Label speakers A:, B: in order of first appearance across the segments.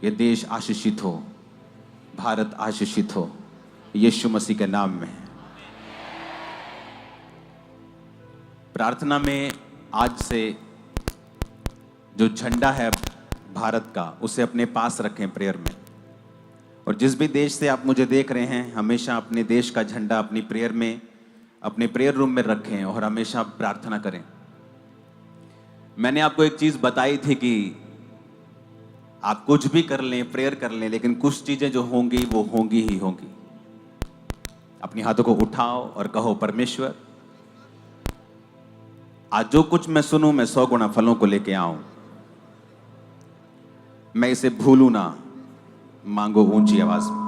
A: ये देश आशीषित हो, भारत आशीषित हो, यीशु मसीह के नाम में। प्रार्थना में आज से जो झंडा है भारत का, उसे अपने पास रखें प्रेयर में। और जिस भी देश से आप मुझे देख रहे हैं, हमेशा अपने देश का झंडा अपनी प्रेयर में, अपने प्रेयर रूम में रखें और हमेशा प्रार्थना करें। मैंने आपको एक चीज बताई थी कि आप कुछ भी कर लें, प्रेयर कर लें, लेकिन कुछ चीजें जो होंगी वो होंगी ही होंगी। अपने हाथों को उठाओ और कहो, परमेश्वर आज जो कुछ मैं सुनूं, मैं 100 गुना फलों को लेके आऊं। मैं इसे भूलूं ना। मांगो ऊंची आवाज में।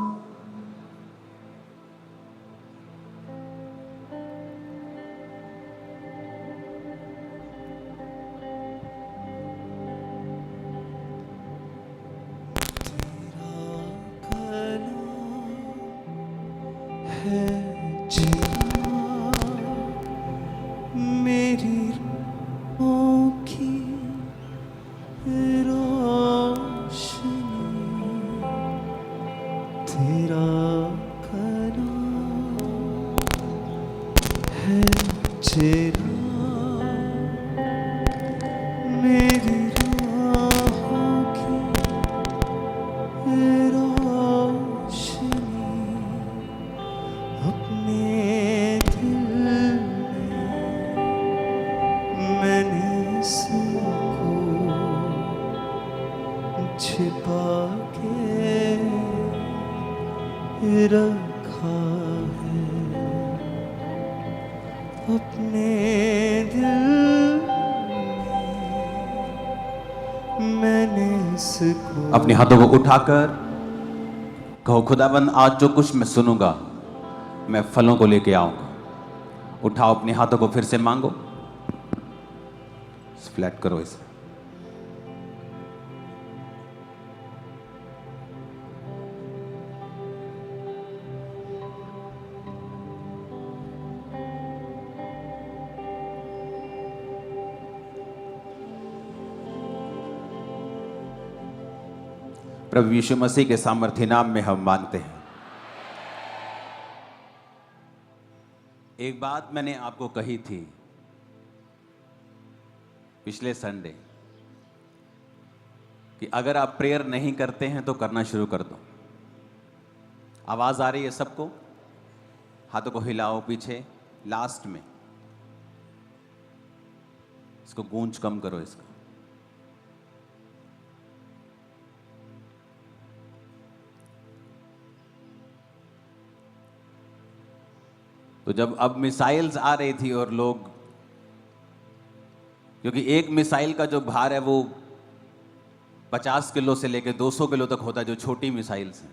A: अपने हाथों को उठाकर कहो, खुदाबंद आज जो कुछ मैं सुनूंगा, मैं फलों को लेके आऊंगा। उठाओ अपने हाथों को, फिर से मांगो। फ्लैट करो इसे। प्रभु यीशु मसीह के सामर्थ्य नाम में हम मांगते हैं। एक बात मैंने आपको कही थी पिछले संडे कि अगर आप प्रेयर नहीं करते हैं तो करना शुरू कर दो। आवाज आ रही है सबको? हाथों को हिलाओ पीछे, लास्ट में इसको गूंज कम करो इसका। तो जब अब मिसाइल्स आ रही थी और लोग, क्योंकि एक मिसाइल का जो भार है वो 50 किलो से लेकर 200 किलो तक होता है, जो छोटी मिसाइल्स हैं।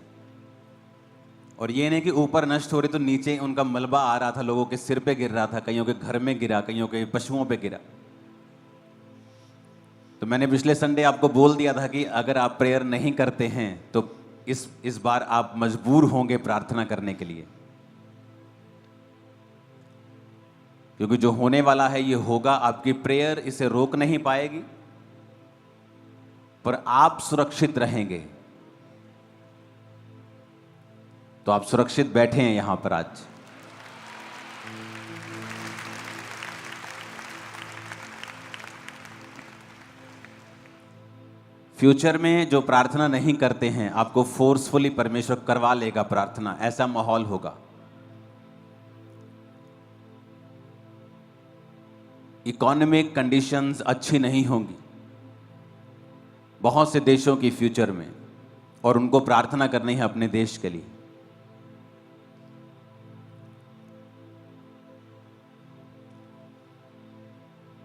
A: और ये नहीं कि ऊपर नष्ट हो रही तो नीचे उनका मलबा आ रहा था, लोगों के सिर पे गिर रहा था, कईयों के घर में गिरा, कईयों के पशुओं पे गिरा। तो मैंने पिछले संडे आपको बोल दिया था कि अगर आप प्रेयर नहीं करते हैं तो इस बार आप मजबूर होंगे प्रार्थना करने के लिए, क्योंकि जो होने वाला है ये होगा। आपकी प्रेयर इसे रोक नहीं पाएगी, पर आप सुरक्षित रहेंगे। तो आप सुरक्षित बैठे हैं यहां पर आज। फ्यूचर में जो प्रार्थना नहीं करते हैं, आपको फोर्सफुली परमेश्वर करवा लेगा प्रार्थना, ऐसा माहौल होगा। इकोनॉमिक कंडीशंस अच्छी नहीं होंगी बहुत से देशों की फ्यूचर में, और उनको प्रार्थना करनी है अपने देश के लिए।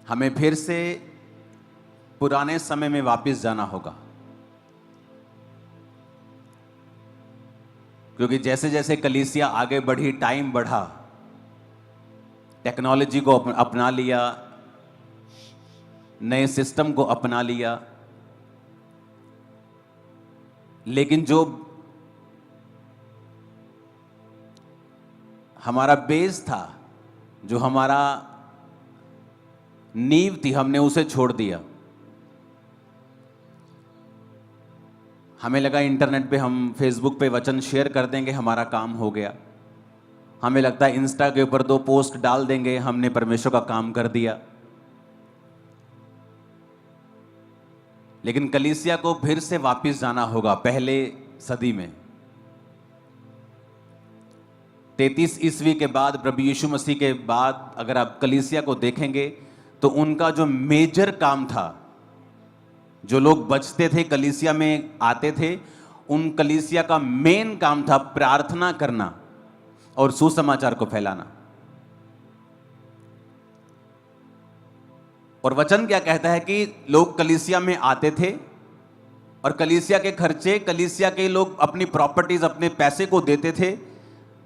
A: हमें फिर से पुराने समय में वापस जाना होगा, क्योंकि जैसे जैसे कलीसिया आगे बढ़ी, टाइम बढ़ा, टेक्नोलॉजी को अपना लिया, नए सिस्टम को अपना लिया, लेकिन जो हमारा बेस था, जो हमारा नींव थी, हमने उसे छोड़ दिया। हमें लगा इंटरनेट पे हम फेसबुक पे वचन शेयर कर देंगे, हमारा काम हो गया। हमें लगता है इंस्टा के ऊपर 2 पोस्ट डाल देंगे, हमने परमेश्वर का काम कर दिया। लेकिन कलीसिया को फिर से वापस जाना होगा पहले सदी में। 33 ईस्वी के बाद, प्रभु यीशु मसीह के बाद अगर आप कलीसिया को देखेंगे तो उनका जो मेजर काम था, जो लोग बचते थे कलीसिया में आते थे, उन कलीसिया का मेन काम था प्रार्थना करना और सुसमाचार को फैलाना। और वचन क्या कहता है कि लोग कलीसिया में आते थे और कलीसिया के खर्चे, कलीसिया के लोग अपनी प्रॉपर्टीज, अपने पैसे को देते थे।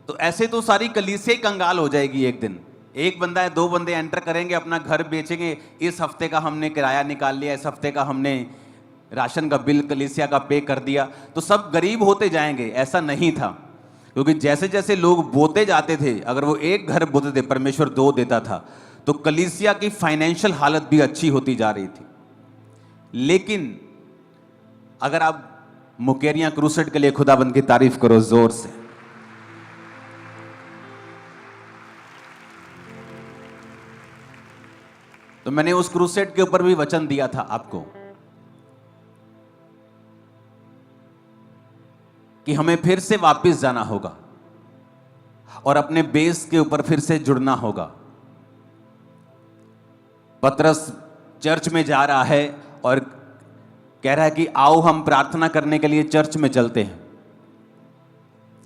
A: तो ऐसे तो सारी कलीसिया ही कंगाल हो जाएगी एक दिन। एक बंदा है, 2 बंदे एंटर करेंगे, अपना घर बेचेंगे, इस हफ्ते का हमने किराया निकाल लिया, इस हफ्ते का हमने राशन का बिल कलीसिया का पे कर दिया, तो सब गरीब होते जाएंगे। ऐसा नहीं था, क्योंकि जैसे जैसे लोग बोते जाते थे, अगर वो एक घर बोते थे, परमेश्वर 2 देता था, तो कलीसिया की फाइनेंशियल हालत भी अच्छी होती जा रही थी। लेकिन अगर आप मुकेरिया क्रूसेड के लिए खुदाबंद की तारीफ करो जोर से। तो मैंने उस क्रूसेड के ऊपर भी वचन दिया था आपको कि हमें फिर से वापस जाना होगा और अपने बेस के ऊपर फिर से जुड़ना होगा। पतरस चर्च में जा रहा है और कह रहा है कि आओ हम प्रार्थना करने के लिए चर्च में चलते हैं।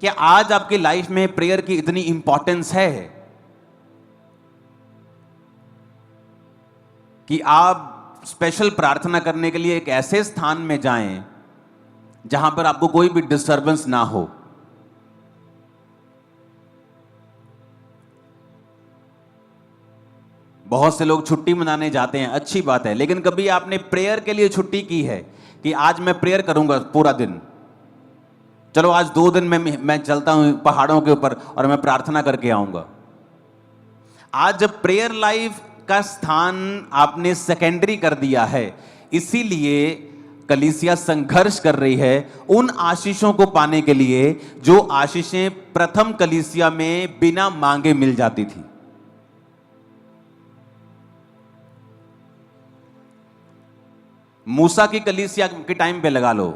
A: क्या आज आपकी लाइफ में प्रेयर की इतनी इंपॉर्टेंस है कि आप स्पेशल प्रार्थना करने के लिए एक ऐसे स्थान में जाएं जहां पर आपको कोई भी डिस्टर्बेंस ना हो? बहुत से लोग छुट्टी मनाने जाते हैं, अच्छी बात है, लेकिन कभी आपने प्रेयर के लिए छुट्टी की है कि आज मैं प्रेयर करूंगा पूरा दिन, चलो आज 2 दिन में मैं चलता हूं पहाड़ों के ऊपर और मैं प्रार्थना करके आऊंगा? आज जब प्रेयर लाइफ का स्थान आपने सेकेंडरी कर दिया है, इसीलिए कलीसिया संघर्ष कर रही है उन आशीषों को पाने के लिए जो आशीषें प्रथम कलीसिया में बिना मांगे मिल जाती थी। मूसा की कलीसिया के टाइम पे लगा लो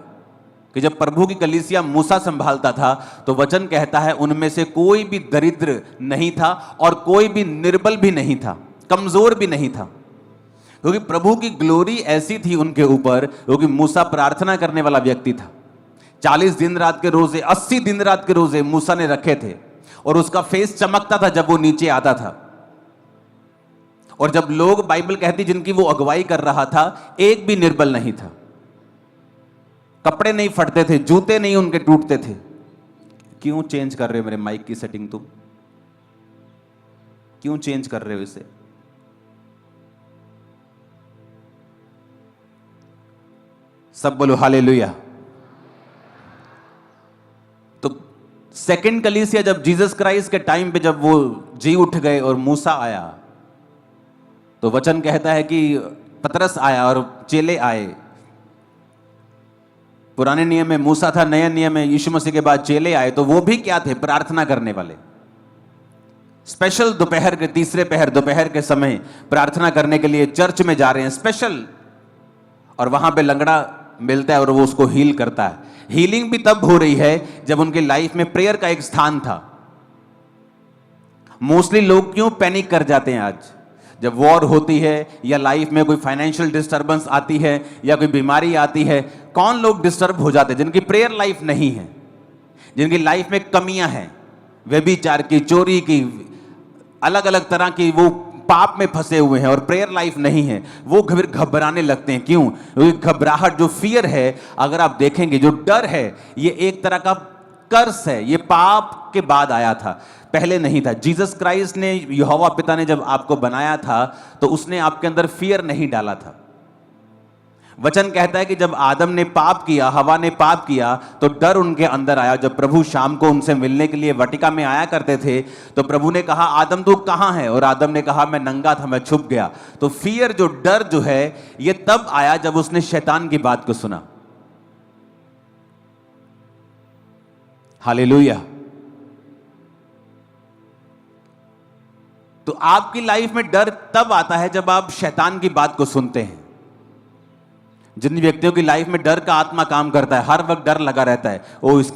A: कि जब प्रभु की कलीसिया मूसा संभालता था, तो वचन कहता है उनमें से कोई भी दरिद्र नहीं था और कोई भी निर्बल भी नहीं था, कमजोर भी नहीं था, क्योंकि प्रभु की ग्लोरी ऐसी थी उनके ऊपर, क्योंकि मूसा प्रार्थना करने वाला व्यक्ति था। 40 दिन रात के रोजे, 80 दिन रात के रोजे मूसा ने रखे थे और उसका फेस चमकता था जब वो नीचे आता था। और जब लोग, बाइबल कहती जिनकी वो अगुवाई कर रहा था, एक भी निर्बल नहीं था, कपड़े नहीं फटते थे, जूते नहीं उनके टूटते थे। क्यों चेंज कर रहे हो मेरे माइक की सेटिंग? तुम क्यों चेंज कर रहे हो इसे? सब बोलो हालेलुया। तो सेकंड कलीसिया जब जीसस क्राइस्ट के टाइम पे जब वो जी उठ गए और मूसा आया, तो वचन कहता है कि पतरस आया और चेले आए। पुराने नियम में मूसा था, नए नियम में यीशु मसीह के बाद चेले आए। तो वो भी क्या थे? प्रार्थना करने वाले। स्पेशल दोपहर के, तीसरे पहर दोपहर के समय प्रार्थना करने के लिए चर्च में जा रहे हैं स्पेशल, और वहां पे लंगड़ा मिलता है और वो उसको हील करता है। हीलिंग भी तब हो रही है जब उनके लाइफ में प्रेयर का एक स्थान था। मोस्टली लोग क्यों पैनिक कर जाते हैं आज? जब वॉर होती है या लाइफ में कोई फाइनेंशियल डिस्टर्बेंस आती है या कोई बीमारी आती है, कौन लोग डिस्टर्ब हो जाते हैं? जिनकी प्रेयर लाइफ नहीं है, जिनकी लाइफ में कमियां हैं, व्यभिचार की, चोरी की, अलग अलग तरह की, वो पाप में फंसे हुए हैं और प्रेयर लाइफ नहीं है, वो फिर घबराने लगते हैं। क्यों? क्योंकि घबराहट, जो फियर है, अगर आप देखेंगे, जो डर है, ये एक तरह का कर्स है। ये पाप के बाद आया था, पहले नहीं था। जीसस क्राइस्ट ने, यहोवा पिता ने जब आपको बनाया था, तो उसने आपके अंदर फियर नहीं डाला था। वचन कहता है कि जब आदम ने पाप किया, हवा ने पाप किया, तो डर उनके अंदर आया। जब प्रभु शाम को उनसे मिलने के लिए वाटिका में आया करते थे, तो प्रभु ने कहा, आदम तू कहां है? और आदम ने कहा, मैं नंगा था, मैं छुप गया। तो फियर, जो डर जो है, ये तब आया जब उसने शैतान की बात को सुना। हालेलुया। तो आपकी लाइफ में डर तब आता है जब आप शैतान की बात को सुनते हैं। जिन व्यक्तियों की लाइफ में डर का आत्मा काम करता है, हर वक्त डर लगा रहता है,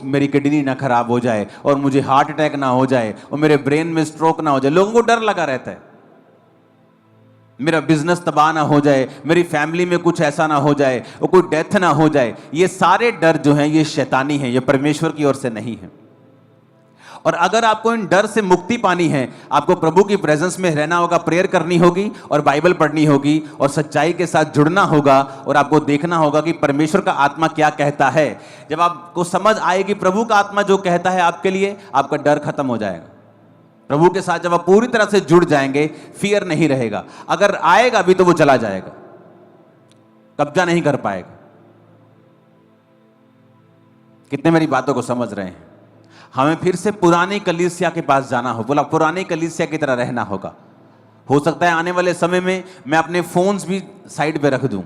A: मेरी किडनी ना खराब हो जाए, और मुझे हार्ट अटैक ना हो जाए, और मेरे ब्रेन में स्ट्रोक ना हो जाए। लोगों को डर लगा रहता है, मेरा बिजनेस तबाह ना हो जाए, मेरी फैमिली में कुछ ऐसा ना हो जाए, और कोई डेथ ना हो जाए। ये सारे डर जो हैं ये शैतानी हैं, ये परमेश्वर की ओर से नहीं है। और अगर आपको इन डर से मुक्ति पानी है, आपको प्रभु की प्रेजेंस में रहना होगा, प्रेयर करनी होगी और बाइबल पढ़नी होगी और सच्चाई के साथ जुड़ना होगा, और आपको देखना होगा कि परमेश्वर का आत्मा क्या कहता है। जब आपको समझ आएगी प्रभु का आत्मा जो कहता है आपके लिए, आपका डर खत्म हो जाएगा। प्रभु के साथ जब आप पूरी तरह से जुड़ जाएंगे, फियर नहीं रहेगा। अगर आएगा भी तो वो चला जाएगा, कब्जा नहीं कर पाएगा। कितने मेरी बातों को समझ रहे हैं? हमें फिर से पुरानी कलीसिया के पास जाना हो, बोला पुरानी कलीसिया की तरह रहना होगा। हो सकता है आने वाले समय में मैं अपने फोन्स भी साइड पे रख दूं,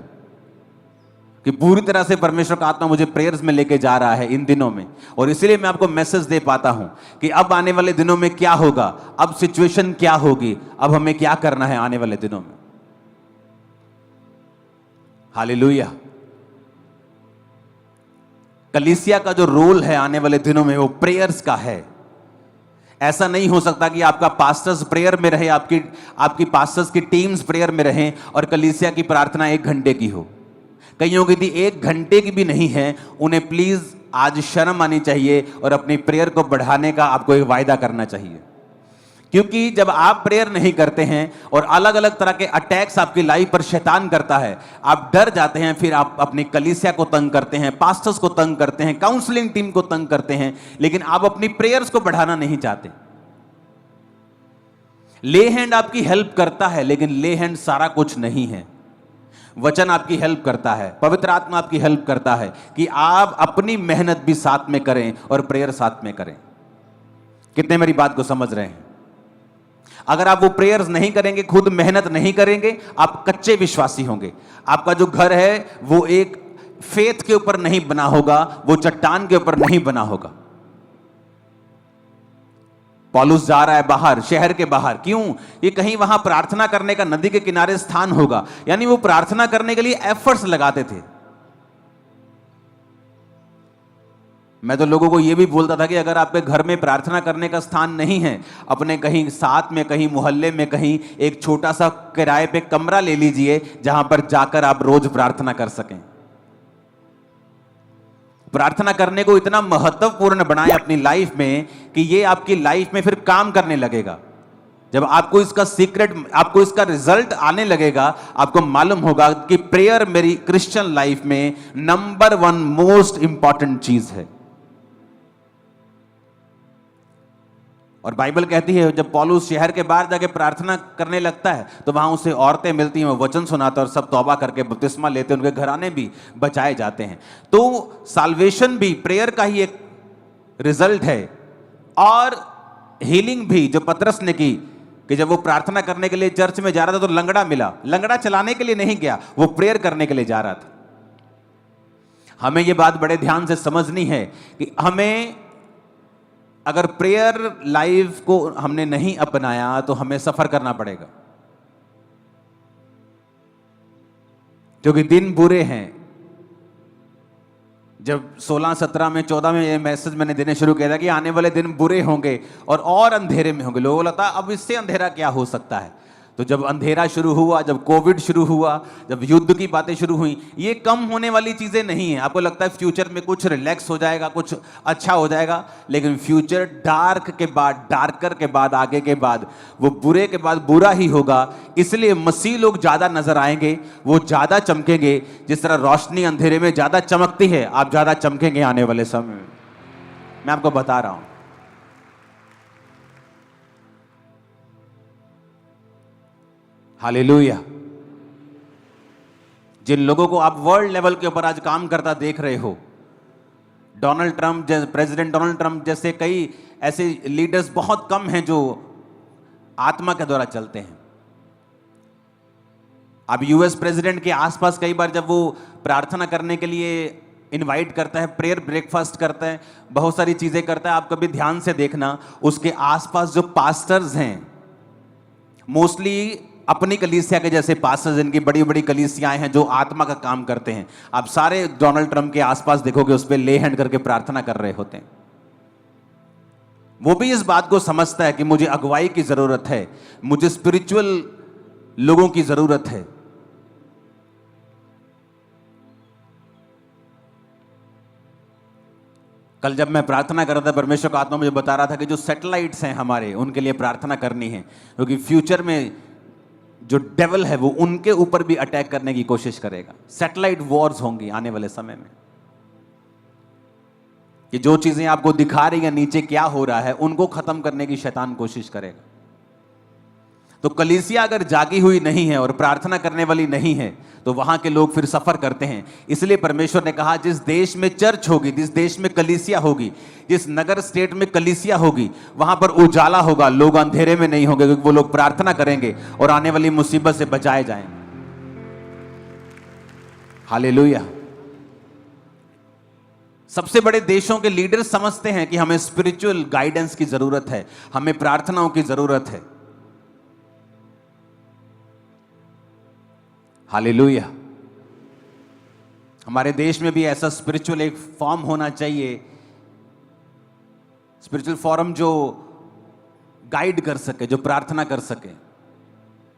A: कि पूरी तरह से परमेश्वर का आत्मा मुझे प्रेयर्स में लेके जा रहा है इन दिनों में, और इसलिए मैं आपको मैसेज दे पाता हूं कि अब आने वाले दिनों में क्या होगा, अब सिचुएशन क्या होगी, अब हमें क्या करना है आने वाले दिनों में। हालेलुया। कलीसिया का जो रोल है आने वाले दिनों में वो प्रेयर्स का है। ऐसा नहीं हो सकता कि आपका पास्टर्स प्रेयर में रहे, आपकी पास्टर्स की टीम्स प्रेयर में रहें और कलीसिया की प्रार्थना 1 घंटे की हो। कईयों की 1 घंटे की भी नहीं है। उन्हें प्लीज आज शर्म आनी चाहिए और अपनी प्रेयर को बढ़ाने का आपको एक वायदा करना चाहिए। क्योंकि जब आप प्रेयर नहीं करते हैं और अलग अलग तरह के अटैक्स आपकी लाइफ पर शैतान करता है, आप डर जाते हैं, फिर आप अपनी कलीसिया को तंग करते हैं, पास्टर्स को तंग करते हैं, काउंसलिंग टीम को तंग करते हैं, लेकिन आप अपनी प्रेयर्स को बढ़ाना नहीं चाहते। ले हैंड आपकी हेल्प करता है, लेकिन ले हैंड सारा कुछ नहीं है। वचन आपकी हेल्प करता है, पवित्र आत्मा आपकी हेल्प करता है कि आप अपनी मेहनत भी साथ में करें और प्रेयर साथ में करें। कितने मेरी बात को समझ रहे हैं? अगर आप वो प्रेयर्स नहीं करेंगे, खुद मेहनत नहीं करेंगे, आप कच्चे विश्वासी होंगे। आपका जो घर है वो एक फेथ के ऊपर नहीं बना होगा, वो चट्टान के ऊपर नहीं बना होगा। पौलुस जा रहा है बाहर, शहर के बाहर। क्यों? ये कहीं वहां प्रार्थना करने का नदी के किनारे स्थान होगा, यानी वो प्रार्थना करने के लिए एफर्ट्स लगाते थे। मैं तो लोगों को यह भी बोलता था कि अगर आपके घर में प्रार्थना करने का स्थान नहीं है, अपने कहीं साथ में, कहीं मोहल्ले में, कहीं एक छोटा सा किराए पे कमरा ले लीजिए जहां पर जाकर आप रोज प्रार्थना कर सकें। प्रार्थना करने को इतना महत्वपूर्ण बनाएं अपनी लाइफ में कि ये आपकी लाइफ में फिर काम करने लगेगा। जब आपको इसका सीक्रेट, आपको इसका रिजल्ट आने लगेगा, आपको मालूम होगा कि प्रेयर मेरी क्रिश्चियन लाइफ में नंबर 1 मोस्ट इंपॉर्टेंट चीज है। और बाइबल कहती है जब पौलुस शहर के बाहर जाके प्रार्थना करने लगता है तो वहां उसे औरतें मिलती हैं, वो वचन सुनाते और सब तौबा करके बपतिस्मा लेते, उनके घराने भी बचाए जाते हैं। तो साल्वेशन भी प्रेयर का ही एक रिजल्ट है। और हीलिंग भी जो पतरस ने की, कि जब वो प्रार्थना करने के लिए चर्च में जा रहा था तो लंगड़ा मिला। लंगड़ा चलाने के लिए नहीं गया, वो प्रेयर करने के लिए जा रहा था। हमें ये बात बड़े ध्यान से समझनी है कि हमें अगर प्रेयर लाइफ को हमने नहीं अपनाया तो हमें सफर करना पड़ेगा, क्योंकि दिन बुरे हैं। जब 16, 17 में, 14 में ये मैसेज मैंने देने शुरू किया था कि आने वाले दिन बुरे होंगे और अंधेरे में होंगे, लोगों को लगता अब इससे अंधेरा क्या हो सकता है। तो जब अंधेरा शुरू हुआ, जब कोविड शुरू हुआ, जब युद्ध की बातें शुरू हुई, ये कम होने वाली चीजें नहीं है। आपको लगता है फ्यूचर में कुछ रिलैक्स हो जाएगा, कुछ अच्छा हो जाएगा, लेकिन फ्यूचर डार्क के बाद, डार्कर के बाद, आगे के बाद, वो बुरे के बाद बुरा ही होगा। इसलिए मसीह लोग ज्यादा नजर आएंगे, वो ज्यादा चमकेंगे। जिस तरह रोशनी अंधेरे में ज्यादा चमकती है, आप ज्यादा चमकेंगे आने वाले समय में। मैं आपको बता रहा हूं। हालेलुया। जिन लोगों को आप वर्ल्ड लेवल के ऊपर आज काम करता देख रहे हो, Donald Trump, president Donald Trump जैसे कई ऐसे लीडर्स बहुत कम हैं जो आत्मा के द्वारा चलते हैं। अब यूएस प्रेसिडेंट के आसपास कई बार जब वो प्रार्थना करने के लिए इनवाइट करता है, प्रेयर ब्रेकफास्ट करता है, बहुत सारी चीजें करता है। आप कभी ध्यान से देखना, उसके आसपास जो पास्टर्स हैं, मोस्टली अपनी कलीसिया के जैसे पास्टर्स, जिनकी बड़ी बड़ी कलीसियाएं हैं, जो आत्मा का काम करते हैं, आप सारे डोनाल्ड ट्रंप के आसपास देखोगे उस पर ले हैंड करके प्रार्थना कर रहे होते हैं। वो भी इस बात को समझता है कि मुझे अगुवाई की जरूरत है, मुझे स्पिरिचुअल लोगों की जरूरत है। कल जब मैं प्रार्थना कर रहा था, परमेश्वर का आत्मा मुझे बता रहा था कि जो सैटेलाइट्स हैं हमारे, उनके लिए प्रार्थना करनी है, क्योंकि फ्यूचर में जो डेविल है वो उनके ऊपर भी अटैक करने की कोशिश करेगा। सैटेलाइट वॉर्स होंगी आने वाले समय में, कि जो चीजें आपको दिखा रही है नीचे क्या हो रहा है, उनको खत्म करने की शैतान कोशिश करेगा। तो कलीसिया अगर जागी हुई नहीं है और प्रार्थना करने वाली नहीं है, तो वहां के लोग फिर सफर करते हैं। इसलिए परमेश्वर ने कहा, जिस देश में चर्च होगी, जिस देश में कलीसिया होगी, जिस नगर स्टेट में कलीसिया होगी, वहां पर उजाला होगा, लोग अंधेरे में नहीं होंगे, क्योंकि वो लोग प्रार्थना करेंगे और आने वाली मुसीबत से बचाए जाएंगे। हालेलुया। सबसे बड़े देशों के लीडर समझते हैं कि हमें स्पिरिचुअल गाइडेंस की जरूरत है, हमें प्रार्थनाओं की जरूरत है। हालेलुया। हमारे देश में भी ऐसा स्पिरिचुअल एक फॉर्म होना चाहिए, स्पिरिचुअल फॉरम जो गाइड कर सके, जो प्रार्थना कर सके,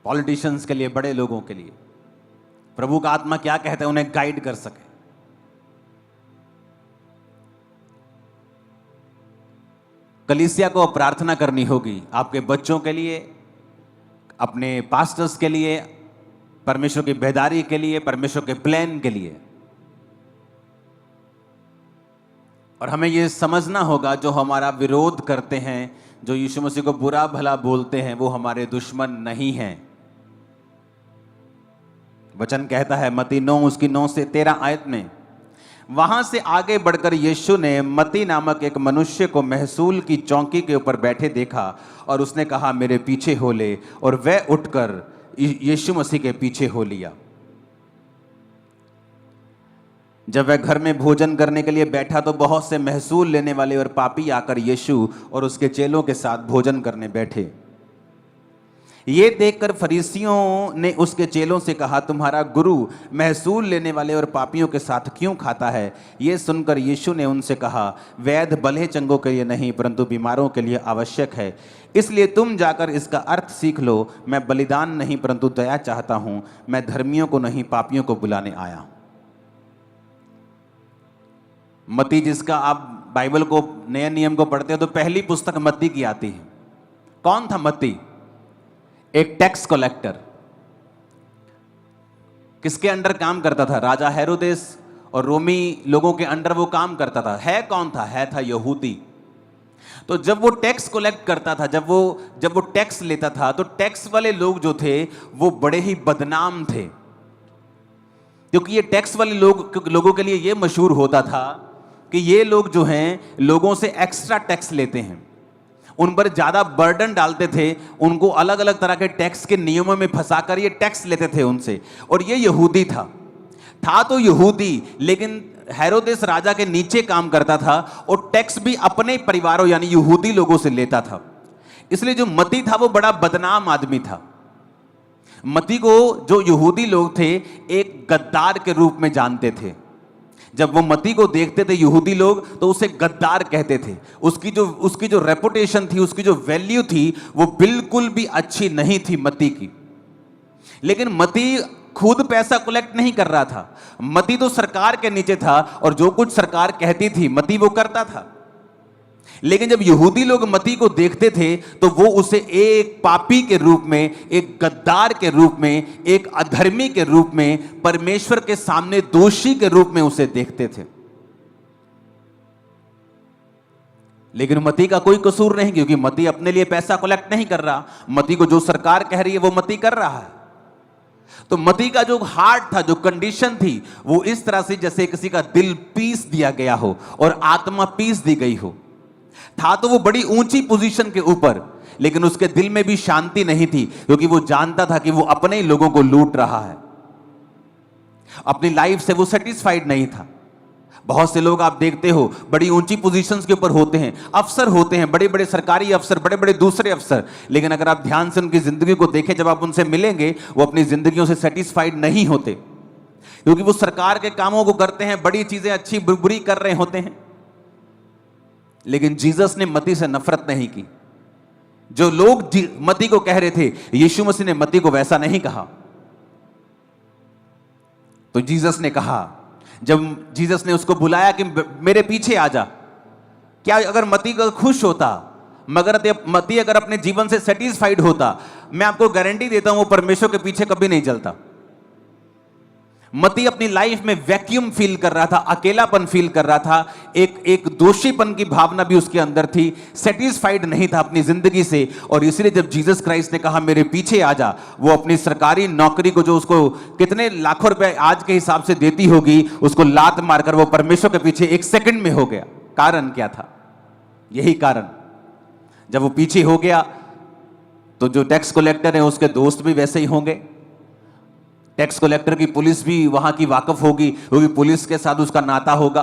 A: पॉलिटिशियंस के लिए, बड़े लोगों के लिए। प्रभु का आत्मा क्या कहता है, उन्हें गाइड कर सके। कलीसिया को प्रार्थना करनी होगी आपके बच्चों के लिए, अपने पास्टर्स के लिए, परमेश्वर की बेदारी के लिए, परमेश्वर के प्लान के लिए। और हमें यह समझना होगा, जो हमारा विरोध करते हैं, जो यीशु मसीह को बुरा भला बोलते हैं, वो हमारे दुश्मन नहीं हैं। वचन कहता है मत्ती 9 उसकी 9 से 13 आयत में, वहां से आगे बढ़कर यीशु ने मत्ती नामक एक मनुष्य को महसूल की चौकी के ऊपर बैठे देखा और उसने कहा, मेरे पीछे हो ले। और वह उठकर यीशु मसीह के पीछे हो लिया। जब वह घर में भोजन करने के लिए बैठा तो बहुत से महसूल लेने वाले और पापी आकर यीशु और उसके चेलों के साथ भोजन करने बैठे। ये देखकर फरीसियों ने उसके चेलों से कहा, तुम्हारा गुरु महसूल लेने वाले और पापियों के साथ क्यों खाता है? ये सुनकर यीशु ने उनसे कहा, वैद्य भले चंगों के लिए नहीं परंतु बीमारों के लिए आवश्यक है। इसलिए तुम जाकर इसका अर्थ सीख लो, मैं बलिदान नहीं परंतु दया चाहता हूं, मैं धर्मियों को नहीं पापियों को बुलाने आया। मत्ती, जिसका आप बाइबल को, नए नियम को पढ़ते हो तो पहली पुस्तक मत्ती की आती है। कौन था मत्ती? एक टैक्स कलेक्टर। किसके अंडर काम करता था? राजा हेरोदेस और रोमी लोगों के अंडर वो काम करता था। है कौन था? था यहूदी। तो जब वो टैक्स कलेक्ट करता था, जब वो टैक्स लेता था, तो टैक्स वाले लोग जो थे वो बड़े ही बदनाम थे, क्योंकि ये टैक्स वाले लोगों के लिए ये मशहूर होता था कि ये लोग जो हैं लोगों से एक्स्ट्रा टैक्स लेते हैं, उन पर ज्यादा बर्डन डालते थे, उनको अलग अलग तरह के टैक्स के नियमों में फंसाकर ये टैक्स लेते थे उनसे। और ये यहूदी था तो यहूदी, लेकिन हेरोदेस राजा के नीचे काम करता था और टैक्स भी अपने परिवारों यानी यहूदी लोगों से लेता था। इसलिए जो मत्ती था वो बड़ा बदनाम आदमी था। मत्ती को जो यहूदी लोग थे एक गद्दार के रूप में जानते थे। जब वो मत्ती को देखते थे यहूदी लोग तो उसे गद्दार कहते थे। उसकी जो रेपुटेशन थी, उसकी जो वैल्यू थी, वो बिल्कुल भी अच्छी नहीं थी मत्ती की। लेकिन मत्ती खुद पैसा कलेक्ट नहीं कर रहा था। मत्ती तो सरकार के नीचे था और जो कुछ सरकार कहती थी मत्ती वो करता था। लेकिन जब यहूदी लोग मत्ती को देखते थे तो वो उसे एक पापी के रूप में, एक गद्दार के रूप में, एक अधर्मी के रूप में, परमेश्वर के सामने दोषी के रूप में उसे देखते थे। लेकिन मत्ती का कोई कसूर नहीं, क्योंकि मत्ती अपने लिए पैसा कलेक्ट नहीं कर रहा। मत्ती को जो सरकार कह रही है वो मत्ती कर रहा है। तो मत्ती का जो हार्ट था, जो कंडीशन थी, वो इस तरह से जैसे किसी का दिल पीस दिया गया हो और आत्मा पीस दी गई हो। था तो वो बड़ी ऊंची पोजीशन के ऊपर, लेकिन उसके दिल में भी शांति नहीं थी, क्योंकि वो जानता था कि वो अपने ही लोगों को लूट रहा है। अपनी लाइफ से वो सेटिस्फाइड नहीं था। बहुत से लोग आप देखते हो बड़ी ऊंची पोजीशंस के ऊपर होते हैं, अफसर होते हैं, बड़े बड़े सरकारी अफसर, बड़े बड़े दूसरे अफसर, लेकिन अगर आप ध्यान से उनकी जिंदगी को देखें, जब आप उनसे मिलेंगे, वो अपनी जिंदगियों से सेटिस्फाइड नहीं होते, क्योंकि वो सरकार के कामों को करते हैं, बड़ी चीजें अच्छी बुरी कर रहे होते हैं, लेकिन जीसस ने मती से नफरत नहीं की। जो लोग मती को कह रहे थे, यीशु मसीह ने मती को वैसा नहीं कहा। तो जीसस ने कहा, जब जीसस ने उसको बुलाया कि मेरे पीछे आ जा, क्या अगर मती को खुश होता, मगर मती अगर अपने जीवन से सेटिस्फाइड होता, मैं आपको गारंटी देता हूं वो परमेश्वर के पीछे कभी नहीं चलता। मती अपनी लाइफ में वैक्यूम फील कर रहा था, अकेलापन फील कर रहा था, एक दोषीपन की भावना भी उसके अंदर थी, सेटिस्फाइड नहीं था अपनी जिंदगी से। और इसलिए जब जीसस क्राइस्ट ने कहा मेरे पीछे आ जा, वो अपनी सरकारी नौकरी को, जो उसको कितने लाखों रुपए आज के हिसाब से देती होगी, उसको लात मारकर वो परमेश्वर के पीछे एक सेकंड में हो गया। कारण क्या था? यही कारण, जब वो पीछे हो गया तो जो टैक्स कलेक्टर है उसके दोस्त भी वैसे ही होंगे, टैक्स कलेक्टर की पुलिस भी वहां की वाकफ होगी, क्योंकि पुलिस के साथ उसका नाता होगा,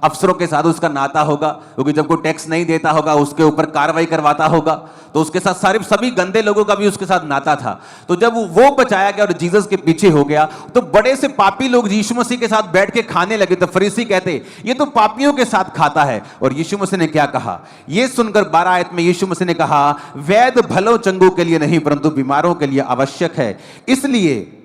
A: अफसरों के साथ उसका नाता होगा, क्योंकि जब कोई टैक्स नहीं देता होगा उसके ऊपर कार्रवाई करवाता होगा, तो उसके साथ सारे सभी गंदे लोगों का भी उसके साथ नाता था। तो जब वो बचाया गया और जीसस के पीछे हो गया, तो बड़े से पापी लोग यीशु मसीह के साथ बैठ के खाने लगे। तो फरीसी कहते ये तो पापियों के साथ खाता है। और यीशु मसीह ने क्या कहा? ये सुनकर 12 आयत में यीशु मसीह ने कहा, वैद भलो चंगों के लिए नहीं परंतु बीमारों के लिए आवश्यक है, इसलिए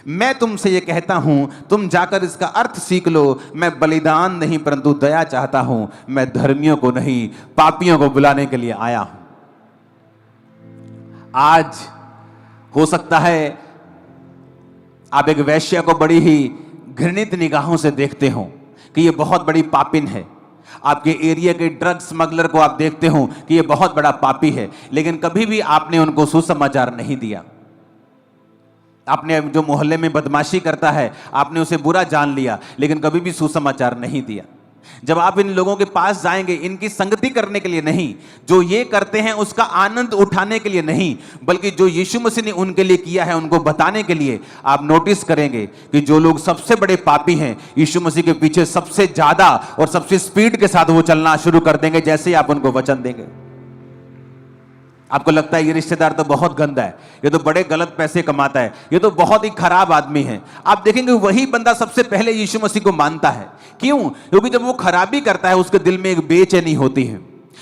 A: मैं तुमसे ये कहता हूं, तुम जाकर इसका अर्थ सीख लो। मैं बलिदान नहीं परंतु दया चाहता हूं, मैं धर्मियों को नहीं पापियों को बुलाने के लिए आया हूं। आज हो सकता है आप एक वैश्या को बड़ी ही घृणित निगाहों से देखते हो कि ये बहुत बड़ी पापिन है, आपके एरिया के ड्रग स्मगलर को आप देखते हो कि ये बहुत बड़ा पापी है, लेकिन कभी भी आपने उनको सुसमाचार नहीं दिया। आपने जो मोहल्ले में बदमाशी करता है आपने उसे बुरा जान लिया, लेकिन कभी भी सुसमाचार नहीं दिया। जब आप इन लोगों के पास जाएंगे, इनकी संगति करने के लिए नहीं, जो ये करते हैं उसका आनंद उठाने के लिए नहीं, बल्कि जो यीशु मसीह ने उनके लिए किया है उनको बताने के लिए, आप नोटिस करेंगे कि जो लोग सबसे बड़े पापी हैं, यीशु मसीह के पीछे सबसे ज्यादा और सबसे स्पीड के साथ वो चलना शुरू कर देंगे जैसे ही आप उनको वचन देंगे। आपको लगता है ये रिश्तेदार तो बहुत गंदा है, ये तो बड़े गलत पैसे कमाता है, ये तो बहुत ही खराब आदमी है, आप देखेंगे वही बंदा सबसे पहले यीशु मसीह को मानता है। क्यों? क्योंकि जब वो खराबी करता है उसके दिल में एक बेचैनी होती है,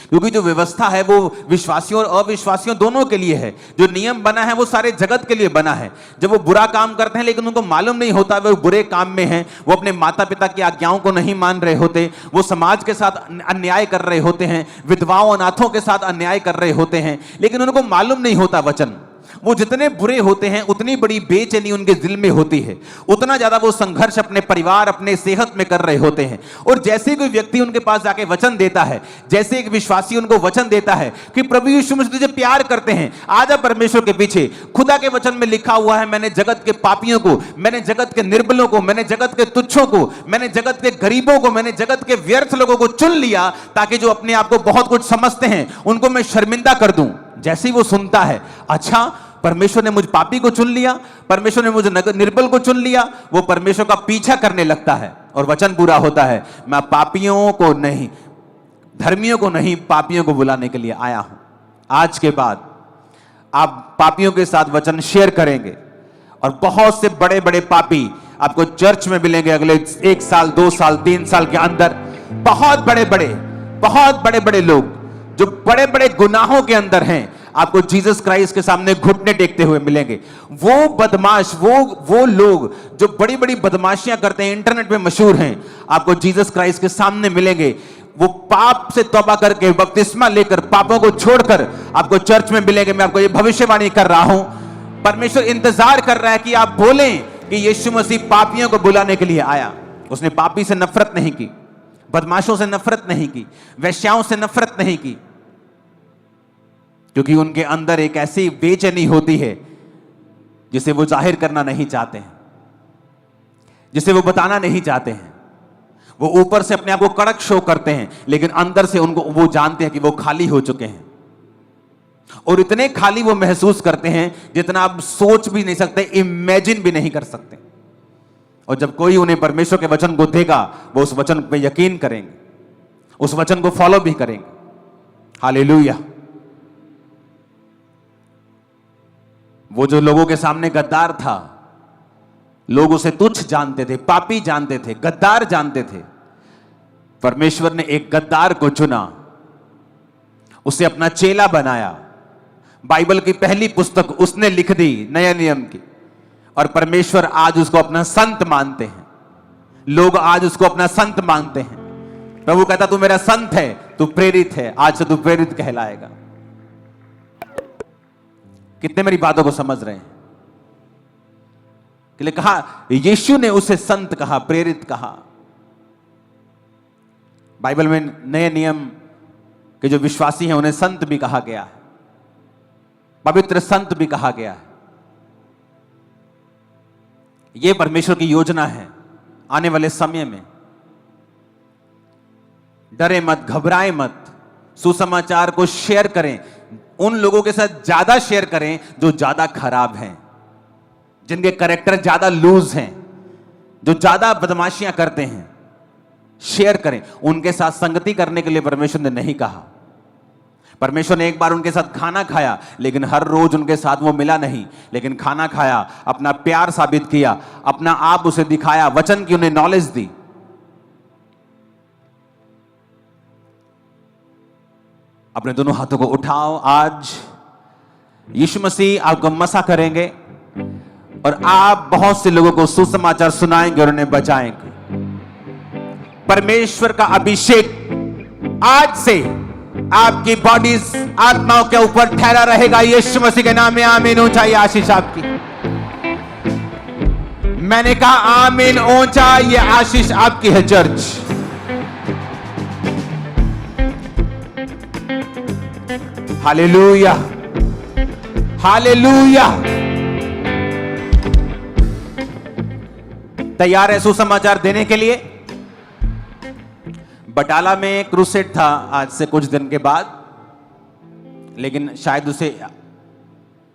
A: क्योंकि जो व्यवस्था है वो विश्वासियों और अविश्वासियों दोनों के लिए है। जो नियम बना है वो सारे जगत के लिए बना है। जब वो बुरा काम करते हैं लेकिन उनको मालूम नहीं होता वो बुरे काम में हैं, वो अपने माता पिता की आज्ञाओं को नहीं मान रहे होते, वो समाज के साथ अन्याय कर रहे होते हैं, विधवाओं अनाथों के साथ अन्याय कर रहे होते हैं, लेकिन उनको मालूम नहीं होता वचन। वो जितने बुरे होते हैं उतनी बड़ी बेचैनी उनके दिल में होती है, उतना ज्यादा वो संघर्ष अपने परिवार अपने सेहत में कर रहे होते हैं। और जैसे कोई व्यक्ति उनके पास जाके वचन देता है, जैसे एक विश्वासी उनको वचन देता है कि प्रभु यीशु मसीह तुझे प्यार करते हैं, आजा परमेश्वर के पीछे, खुदा के वचन में लिखा हुआ है मैंने जगत के पापियों को, मैंने जगत के निर्बलों को, मैंने जगत के तुच्छों को, मैंने जगत के गरीबों को, मैंने जगत के व्यर्थ लोगों को चुन लिया ताकि जो अपने आप को बहुत कुछ समझते हैं उनको मैं शर्मिंदा कर दूं। जैसे ही वो सुनता है, अच्छा परमेश्वर ने मुझ पापी को चुन लिया, परमेश्वर ने मुझे निर्बल को चुन लिया, वो परमेश्वर का पीछा करने लगता है और वचन पूरा होता है, मैं पापियों को नहीं धर्मियों को नहीं पापियों को बुलाने के लिए आया हूं। आज के बाद आप पापियों के साथ वचन शेयर करेंगे और बहुत से बड़े बड़े पापी आपको चर्च में मिलेंगे अगले 1 साल 2 साल 3 साल के अंदर। बहुत बड़े बड़े लोग जो बड़े बड़े गुनाहों के अंदर हैं आपको जीसस क्राइस्ट के सामने घुटने टेकते हुए मिलेंगे। वो बदमाश, वो लोग जो बड़ी बड़ी बदमाशियां करते हैं, इंटरनेट पे मशहूर हैं, आपको जीसस क्राइस्ट के सामने मिलेंगे। वो पाप से तौबा करके बपतिस्मा लेकर पापों को छोड़कर आपको चर्च में मिलेंगे। मैं आपको ये भविष्यवाणी कर रहा हूं, परमेश्वर इंतजार कर रहा है कि आप बोलें कि यीशु मसीह पापियों को बुलाने के लिए आया। उसने पापी से नफरत नहीं की, बदमाशों से नफरत नहीं की, वेश्याओं से नफरत नहीं की, क्योंकि उनके अंदर एक ऐसी बेचैनी होती है जिसे वो जाहिर करना नहीं चाहते हैं, जिसे वो बताना नहीं चाहते हैं। वो ऊपर से अपने आप को कड़क शो करते हैं, लेकिन अंदर से उनको वो जानते हैं कि वो खाली हो चुके हैं, और इतने खाली वो महसूस करते हैं जितना आप सोच भी नहीं सकते, इमेजिन भी नहीं कर सकते। और जब कोई उन्हें परमेश्वर के वचन को देगा, वो उस वचन पे यकीन करेंगे, उस वचन को फॉलो भी करेंगे। हालेलुया। वो जो लोगों के सामने गद्दार था, लोग उसे तुच्छ जानते थे, पापी जानते थे, गद्दार जानते थे, परमेश्वर ने एक गद्दार को चुना, उसे अपना चेला बनाया। बाइबल की पहली पुस्तक उसने लिख दी नए नियम की, और परमेश्वर आज उसको अपना संत मानते हैं। लोग आज उसको अपना संत मानते हैं। प्रभु कहता तू मेरा संत है, तू प्रेरित है, आज से तू प्रेरित कहलाएगा। कितने मेरी बातों को समझ रहे हैं? कि लिए कहा, यीशु ने उसे संत कहा, प्रेरित कहा। बाइबल में नए नियम के जो विश्वासी हैं उन्हें संत भी कहा गया है, पवित्र संत भी कहा गया है। यह परमेश्वर की योजना है आने वाले समय में। डरे मत, घबराए मत, सुसमाचार को शेयर करें। उन लोगों के साथ ज्यादा शेयर करें जो ज्यादा खराब हैं, जिनके कैरेक्टर ज्यादा लूज हैं, जो ज्यादा बदमाशियां करते हैं। शेयर करें। उनके साथ संगति करने के लिए परमेश्वर ने नहीं कहा। परमेश्वर ने एक बार उनके साथ खाना खाया, लेकिन हर रोज उनके साथ वो मिला नहीं, लेकिन खाना खाया, अपना प्यार साबित किया, अपना आप उसे दिखाया, वचन की उन्हें नॉलेज दी। अपने दोनों हाथों को उठाओ। आज यीशु मसीह आपको मसा करेंगे और आप बहुत से लोगों को सुसमाचार सुनाएंगे और उन्हें बचाएंगे। परमेश्वर का अभिषेक आज से आपकी बॉडीज, आत्माओं के ऊपर ठहरा रहेगा। यीशु मसीह के नाम में आमीन। ऊंचाई आशीष आपकी। मैंने कहा आमीन, ऊंचा ये आशीष आपकी है चर्च। Hallelujah, hallelujah. तैयार है सुसमाचार देने के लिए? बटाला में क्रूसेड था आज से कुछ दिन के बाद, लेकिन शायद उसे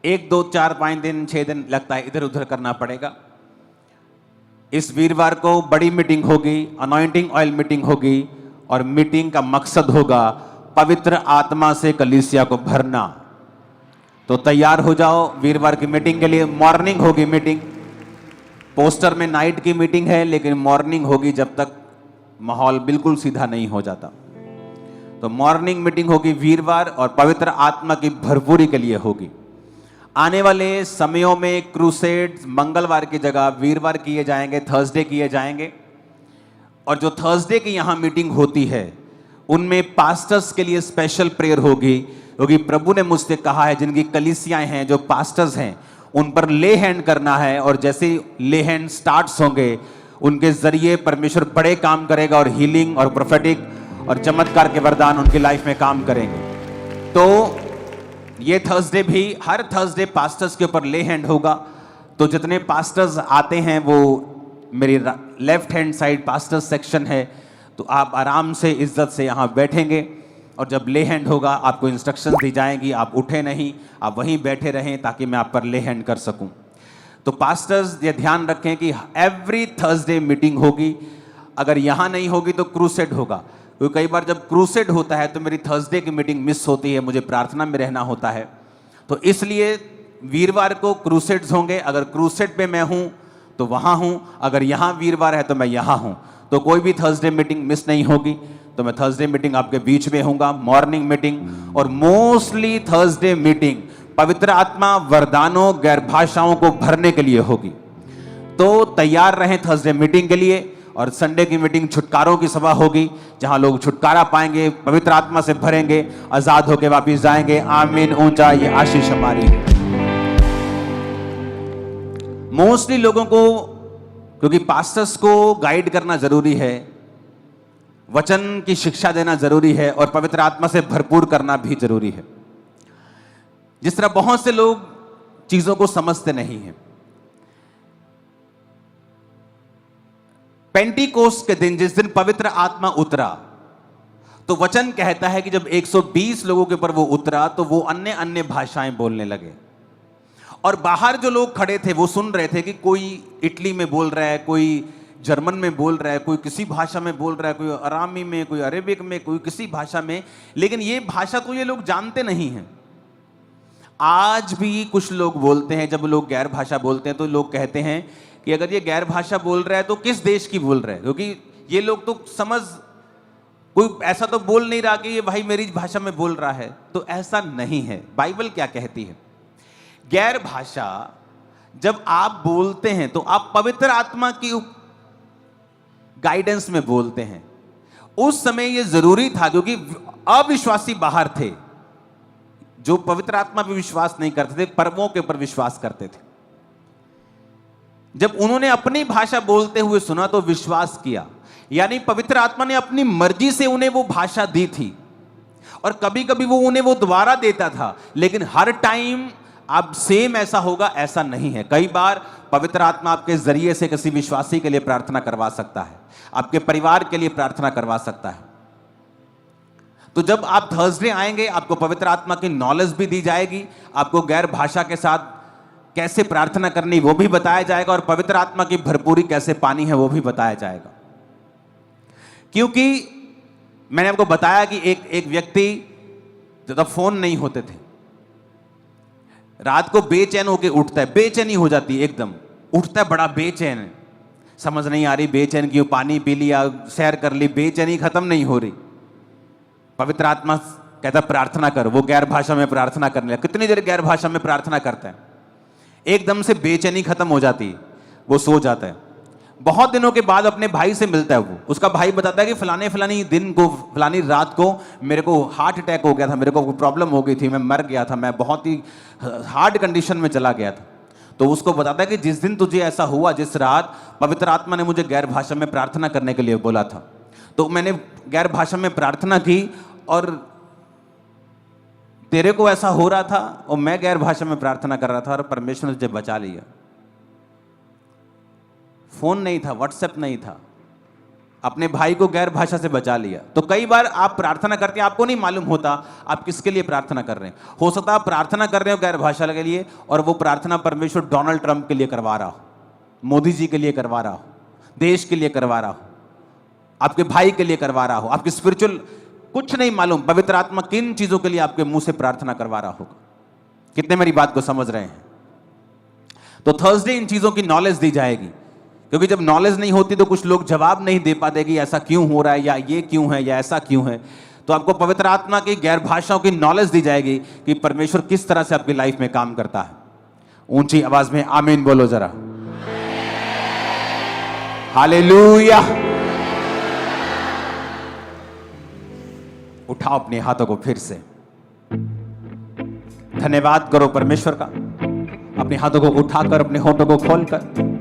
A: 1, 2, 4, 5 दिन, 6 दिन लगता है, इधर उधर करना पड़ेगा। इस वीरवार को बड़ी मीटिंग होगी, अनॉइंटिंग ऑयल मीटिंग होगी, और मीटिंग का मकसद होगा पवित्र आत्मा से कलीसिया को भरना। तो तैयार हो जाओ वीरवार की मीटिंग के लिए। मॉर्निंग होगी मीटिंग। पोस्टर में नाइट की मीटिंग है, लेकिन मॉर्निंग होगी जब तक माहौल बिल्कुल सीधा नहीं हो जाता। तो मॉर्निंग मीटिंग होगी वीरवार, और पवित्र आत्मा की भरपूरी के लिए होगी। आने वाले समयों में क्रूसेड मंगलवार की जगह वीरवार किए जाएंगे, थर्सडे किए जाएंगे। और जो थर्सडे की यहां मीटिंग होती है उनमें पास्टर्स के लिए स्पेशल प्रेयर होगी, क्योंकि प्रभु ने मुझसे कहा है जिनकी कलीसियाएं हैं, जो पास्टर्स हैं, उन पर ले हैंड करना है। और जैसे ले हैंड स्टार्ट्स होंगे, उनके जरिए परमेश्वर बड़े काम करेगा, और हीलिंग और प्रोफेटिक और चमत्कार के वरदान उनकी लाइफ में काम करेंगे। तो ये थर्सडे भी, हर थर्सडे पास्टर्स के ऊपर ले हैंड होगा। तो जितने पास्टर्स आते हैं, वो मेरी left hand side pastors section है, तो आप आराम से इज्जत से यहाँ बैठेंगे। और जब ले हैंड होगा आपको इंस्ट्रक्शंस दी जाएंगी, आप उठे नहीं, आप वहीं बैठे रहें ताकि मैं आप पर ले हैंड कर सकूं। तो पास्टर्स ये ध्यान रखें कि एवरी थर्सडे मीटिंग होगी। अगर यहाँ नहीं होगी तो क्रूसेड होगा, क्योंकि कई बार जब क्रूसेड होता है तो मेरी थर्सडे की मीटिंग मिस होती है, मुझे प्रार्थना में रहना होता है। तो इसलिए वीरवार को क्रूसेड्स होंगे। अगर क्रूसेड पे मैं हूँ तो वहाँ हूँ, अगर यहाँ वीरवार है तो मैं यहाँ हूँ। तो कोई भी थर्सडे मीटिंग मिस नहीं होगी। तो मैं थर्सडे मीटिंग आपके बीच में होऊंगा, मॉर्निंग मीटिंग। और मोस्टली थर्सडे मीटिंग पवित्र आत्मा, वरदानों, गैर भाषाओं को भरने के लिए होगी। तो तैयार रहें थर्सडे मीटिंग के लिए। और संडे की मीटिंग छुटकारों की सभा होगी, जहां लोग छुटकारा पाएंगे, पवित्र आत्मा से भरेंगे, आजाद होकर वापिस जाएंगे। आमीन। ऊंचा ये आशीष हमारी है। मोस्टली लोगों को, क्योंकि पास्टर्स को गाइड करना जरूरी है, वचन की शिक्षा देना जरूरी है, और पवित्र आत्मा से भरपूर करना भी जरूरी है। जिस तरह बहुत से लोग चीजों को समझते नहीं हैं। पेंटिकोस्ट के दिन, जिस दिन पवित्र आत्मा उतरा, तो वचन कहता है कि जब 120 लोगों के ऊपर वो उतरा तो वो अन्य अन्य भाषाएं बोलने लगे। और बाहर जो लोग खड़े थे वो सुन रहे थे कि कोई इटली में बोल रहा है, कोई जर्मन में बोल रहा है, कोई किसी भाषा में बोल रहा है, कोई अरामी में, कोई अरेबिक में, कोई किसी भाषा में, लेकिन ये भाषा तो ये लोग जानते नहीं हैं। आज भी कुछ लोग बोलते हैं, जब लोग गैर भाषा बोलते हैं तो लोग कहते हैं कि अगर ये गैर भाषा बोल रहा है तो किस देश की बोल रहा है, क्योंकि ये लोग तो कोई ऐसा तो बोल नहीं रहा कि ये भाई मेरी भाषा में बोल रहा है। तो ऐसा नहीं है। बाइबल क्या कहती है? गैर भाषा जब आप बोलते हैं तो आप पवित्र आत्मा की गाइडेंस में बोलते हैं। उस समय ये जरूरी था क्योंकि अविश्वासी बाहर थे जो पवित्र आत्मा पर विश्वास नहीं करते थे, पर्वों के ऊपर विश्वास करते थे। जब उन्होंने अपनी भाषा बोलते हुए सुना तो विश्वास किया, यानी पवित्र आत्मा ने अपनी मर्जी से उन्हें वो भाषा दी थी। और कभी कभी वो उन्हें वो दोबारा देता था, लेकिन हर टाइम अब सेम ऐसा होगा ऐसा नहीं है। कई बार पवित्र आत्मा आपके जरिए से किसी विश्वासी के लिए प्रार्थना करवा सकता है, आपके परिवार के लिए प्रार्थना करवा सकता है। तो जब आप थर्सडे आएंगे आपको पवित्र आत्मा की नॉलेज भी दी जाएगी, आपको गैर भाषा के साथ कैसे प्रार्थना करनी वो भी बताया जाएगा, और पवित्र आत्मा की भरपूरी कैसे पानी है वो भी बताया जाएगा। क्योंकि मैंने आपको बताया कि एक व्यक्ति जब फोन नहीं होते थे, रात को बेचैन होके उठता है, बेचैनी हो जाती है, एकदम उठता है बड़ा बेचैन, समझ नहीं आ रही बेचैन क्यों, पानी पी लिया, सैर कर ली, बेचैनी खत्म नहीं हो रही। पवित्र आत्मा कहता प्रार्थना कर, वो गैर भाषा में प्रार्थना करने लगा। कितनी देर गैर भाषा में प्रार्थना करता है, एकदम से बेचैनी खत्म हो जाती है, वो सो जाता है। बहुत दिनों के बाद अपने भाई से मिलता है वो, उसका भाई बताता है कि फलानी दिन को, फलानी रात को मेरे को हार्ट अटैक हो गया था, मेरे को प्रॉब्लम हो गई थी, मैं मर गया था, मैं बहुत ही हार्ड कंडीशन में चला गया था। तो उसको बताता है कि जिस दिन तुझे ऐसा हुआ, जिस रात पवित्र आत्मा ने मुझे गैर भाषा में प्रार्थना करने के लिए बोला था, तो मैंने गैर भाषा में प्रार्थना की और तेरे को ऐसा हो रहा था और मैं गैर भाषा में प्रार्थना कर रहा था और परमेश्वर ने तुझे बचा लिया। फोन नहीं था, व्हाट्सएप नहीं था, अपने भाई को गैर भाषा से बचा लिया। तो कई बार आप प्रार्थना करते हैं, आपको नहीं मालूम होता आप किसके लिए प्रार्थना कर रहे हैं। हो सकता है आप प्रार्थना कर रहे हो गैर भाषा के लिए और वो प्रार्थना परमेश्वर डोनाल्ड ट्रंप के लिए करवा रहा हो, मोदी जी के लिए करवा रहा हो, देश के लिए करवा रहा हो, आपके भाई के लिए करवा रहा हो, आपकी स्पिरिचुअल, कुछ नहीं मालूम पवित्र आत्मा किन चीजों के लिए आपके मुंह से प्रार्थना करवा रहा होगा। कितने मेरी बात को समझ रहे हैं? तो थर्सडे इन चीजों की नॉलेज दी जाएगी, क्योंकि जब नॉलेज नहीं होती तो कुछ लोग जवाब नहीं दे पाते कि ऐसा क्यों हो रहा है, या ये क्यों है, या ऐसा क्यों है। तो आपको पवित्र आत्मा की गैर भाषाओं की नॉलेज दी जाएगी कि परमेश्वर किस तरह से आपकी लाइफ में काम करता है। ऊंची आवाज में आमीन बोलो जरा। हालेलुया। उठाओ अपने हाथों को फिर से, धन्यवाद करो परमेश्वर का। अपने हाथों को उठाकर, अपने होठों को खोलकर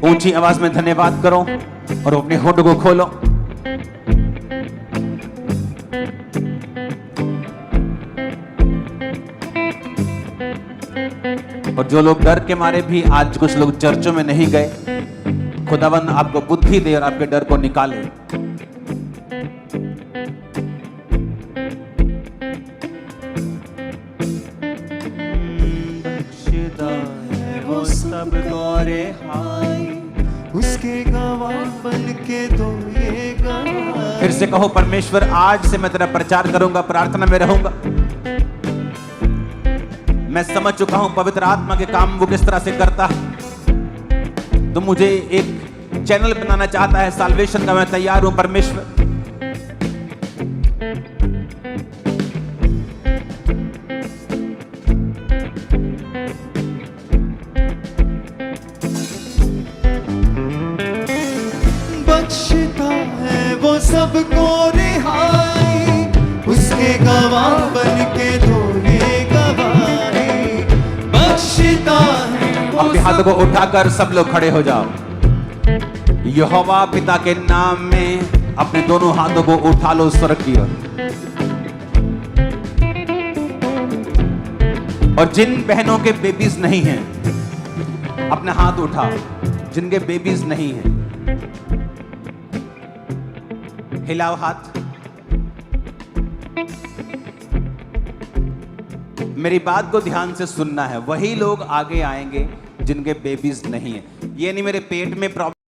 A: ऊंची आवाज में धन्यवाद करो और अपने होठों को खोलो। और जो लोग डर के मारे भी आज कुछ लोग चर्चों में नहीं गए, खुदावंद आपको बुद्धि दे और आपके डर को निकाले।
B: वो सब गौरे हाय, उसके गवाह बन के दो ये गवाह।
A: फिर से कहो, परमेश्वर आज से मैं तेरा प्रचार करूंगा, प्रार्थना में रहूंगा। मैं समझ चुका हूं पवित्र आत्मा के काम वो किस तरह से करता है। तो मुझे एक चैनल बनाना चाहता है साल्वेशन का, मैं तैयार हूं परमेश्वर।
B: बख्शता है वो सबको रिहाई, उसके गवाह बन के दो ये गवाही। बख्शता है
A: अपने हाथों को उठाकर सब लोग खड़े हो जाओ। यहोवा पिता के नाम में अपने दोनों हाथों को उठा लो स्वर्ग की ओर। और जिन बहनों के बेबीज नहीं हैं, अपना हाथ उठाओ। जिनके बेबीज नहीं हैं, हिलाओ हाथ। मेरी बात को ध्यान से सुनना है। वही लोग आगे आएंगे जिनके बेबीज नहीं है। ये नहीं मेरे पेट में प्रॉब्लम